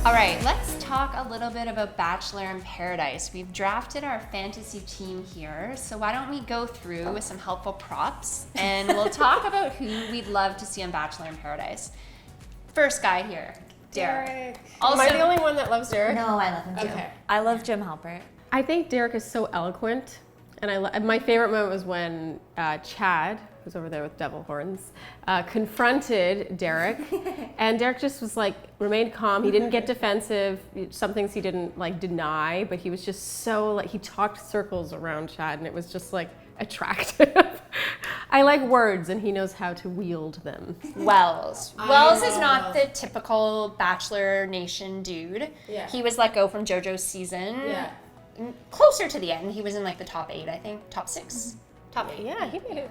All right, let's talk a little bit about Bachelor in Paradise. We've drafted our fantasy team here, so why don't we go through with some helpful props and we'll talk about who we'd love to see on Bachelor in Paradise. First guy here, Derek. Also, am I the only one that loves Derek? No, I love him too. Okay. I love Jim Halpert. I think Derek is so eloquent, and my favorite moment was when Chad, who's over there with devil horns, confronted Derek, and Derek just was like, remained calm. He didn't get defensive. Some things he didn't like deny, but he was just so like, he talked circles around Chad, and it was just like attractive. I like words, and he knows how to wield them. Wells. Wells is not the typical Bachelor Nation dude. Yeah. He was let go from JoJo's season. Yeah. Closer to the end, he was in like the top 8, I think. Top 6? Top 8. Yeah, he made it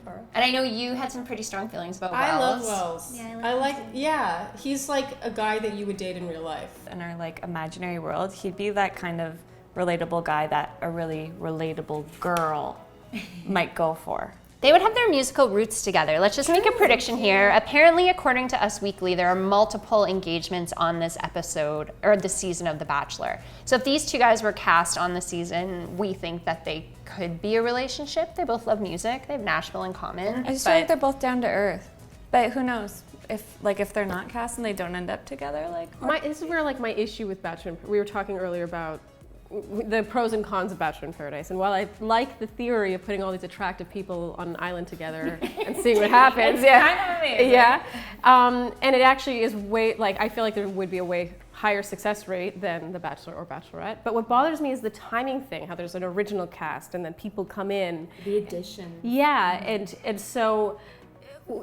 far. And I know you had some pretty strong feelings about Wells. I love Wells. Yeah, He's like a guy that you would date in real life. In our like imaginary world, he'd be that kind of relatable guy that a really relatable girl might go for. They would have their musical roots together. Let's just make a prediction here. Apparently, according to Us Weekly, there are multiple engagements on this episode, or this season of The Bachelor. So if these two guys were cast on the season, we think that they could be a relationship. They both love music. They have Nashville in common. I just feel like they're both down to earth. But who knows? If they're not cast and they don't end up together, like... This is where like my issue with Bachelor, we were talking earlier about the pros and cons of Bachelor in Paradise. And while I like the theory of putting all these attractive people on an island together and seeing what happens, kind of amazing. Yeah. And it actually is way, like, I feel like there would be a way higher success rate than The Bachelor or Bachelorette. But what bothers me is the timing thing, how there's an original cast and then people come in. the addition. Yeah, and so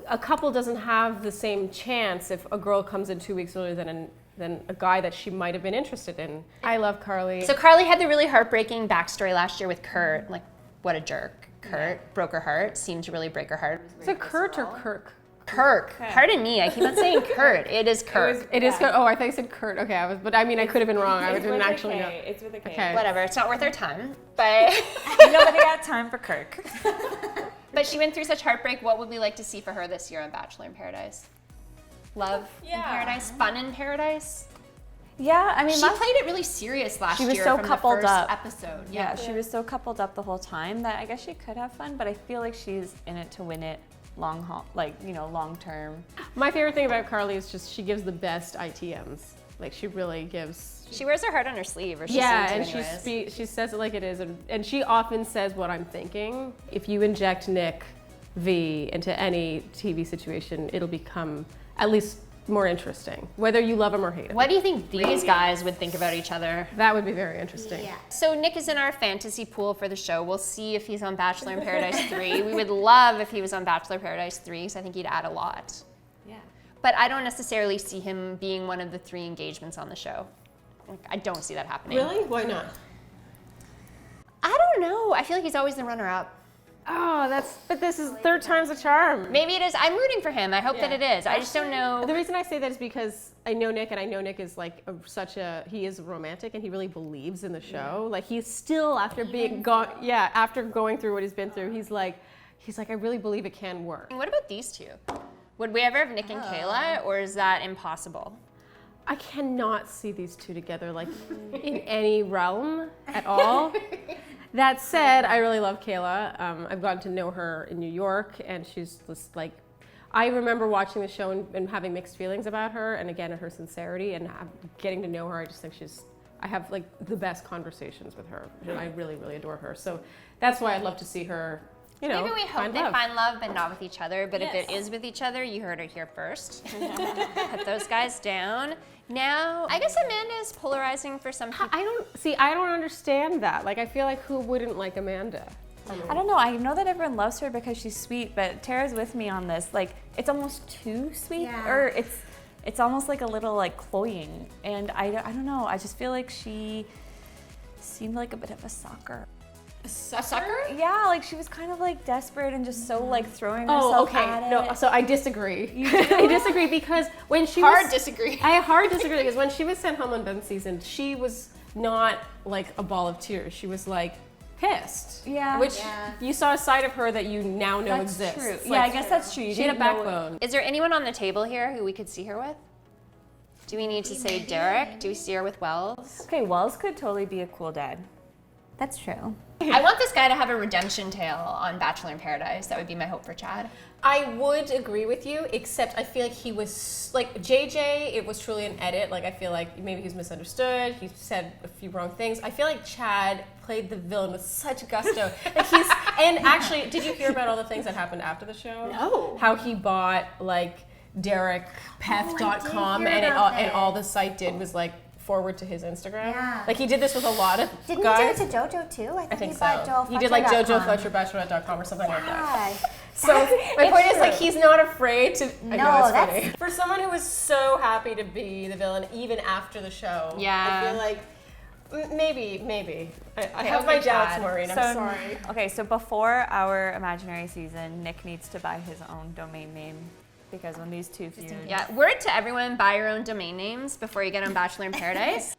a couple doesn't have the same chance if a girl comes in 2 weeks earlier than a guy that she might have been interested in. I love Carly. So Carly had the really heartbreaking backstory last year with Kurt. Like, what a jerk. Kurt broke her heart, seemed to really break her heart. Is it Kurt or Kirk? Kirk. Pardon me, I keep on saying Kurt. It is Kirk. It is Kurt. Oh, I thought you said Kurt. Okay, but I mean, I could have been wrong. I didn't actually know. It's with a K. Okay. Whatever, it's not worth our time. But Nobody got time for Kirk. but she went through such heartbreak. What would we like to see for her this year on Bachelor in Paradise? Love in Paradise? Fun in Paradise? Yeah, I mean, She played it really serious last She year was so from coupled the first up. episode. yeah, she was so coupled up the whole time that I guess she could have fun, but I feel like she's in it to win it long haul, like, long term. My favorite thing about Carly is just she gives the best ITMs. Like, she really gives. She wears her heart on her sleeve, or she Yeah, seems to and anyways. she says it like it is, and she often says what I'm thinking. If you inject Nick V into any TV situation, it'll become at least more interesting, whether you love him or hate him. What do you think these guys would think about each other? That would be very interesting. Yeah. So Nick is in our fantasy pool for the show. We'll see if he's on Bachelor in Paradise 3. We would love if he was on Bachelor in Paradise 3, because I think he'd add a lot. Yeah. But I don't necessarily see him being one of the 3 engagements on the show. Like, I don't see that happening. Really? Why not? I don't know. I feel like he's always the runner-up. Oh, but this is third time's a charm. Maybe it is. I'm rooting for him. I hope that it is. I just don't know. The reason I say that is because I know Nick, and I know Nick is like he is romantic, and he really believes in the show. Like, he's still, after after going through what he's been through, he's like, I really believe it can work. And what about these two? Would we ever have Nick and Kayla, or is that impossible? I cannot see these two together, like, in any realm at all. That said, I really love Kayla. I've gotten to know her in New York, and she's just like, I remember watching the show and having mixed feelings about her, and again, her sincerity, and getting to know her, I just think I have like the best conversations with her, and I really, really adore her. So that's why I'd love to see her, Maybe we hope they find love, but not with each other. But if it is with each other, you heard it here first. Put those guys down. Now, I guess Amanda is polarizing for some people. I don't understand that. Like, I feel like who wouldn't like Amanda? I don't know. I know that everyone loves her because she's sweet, but Tara's with me on this. Like, it's almost too sweet, or it's almost like a little like cloying. And I don't know. I just feel like she seemed like a bit of a sucker. A sucker? Yeah, like she was kind of like desperate and just so like throwing herself at it. No, so I disagree. I disagree because when she disagree. I hard disagree because when she was sent home on Ben's season, she was not like a ball of tears. She was like pissed. Yeah. Which you saw a side of her that you now know exists. True. Yeah, I guess that's true. She had a backbone. Is there anyone on the table here who we could see her with? Do we need to say Derek? Do we steer with Wells? Okay, Wells could totally be a cool dad. That's true. I want this guy to have a redemption tale on Bachelor in Paradise. That would be my hope for Chad. I would agree with you, except I feel like he was, like, JJ, it was truly an edit. Like, I feel like maybe he's misunderstood. He said a few wrong things. I feel like Chad played the villain with such gusto. And actually, did you hear about all the things that happened after the show? No. How he bought, like, DerekPeth.com, and all the site did was, like, forward to his Instagram. Yeah. Like, he did this with a lot of Didn't guys. he do it to JoJo too? I think he bought so. He did like JoJo Fletcher Bachelorette.com or something like that. Yeah. So my point is, like, he's not afraid to. I know, No, that's funny. For someone who was so happy to be the villain even after the show, Yeah. I feel like maybe. I have hope my it's doubts, bad. Maureen. I'm sorry. Okay, so before our imaginary season, Nick needs to buy his own domain name because when these two feud, Yeah, word to everyone, buy your own domain names before you get on Bachelor in Paradise.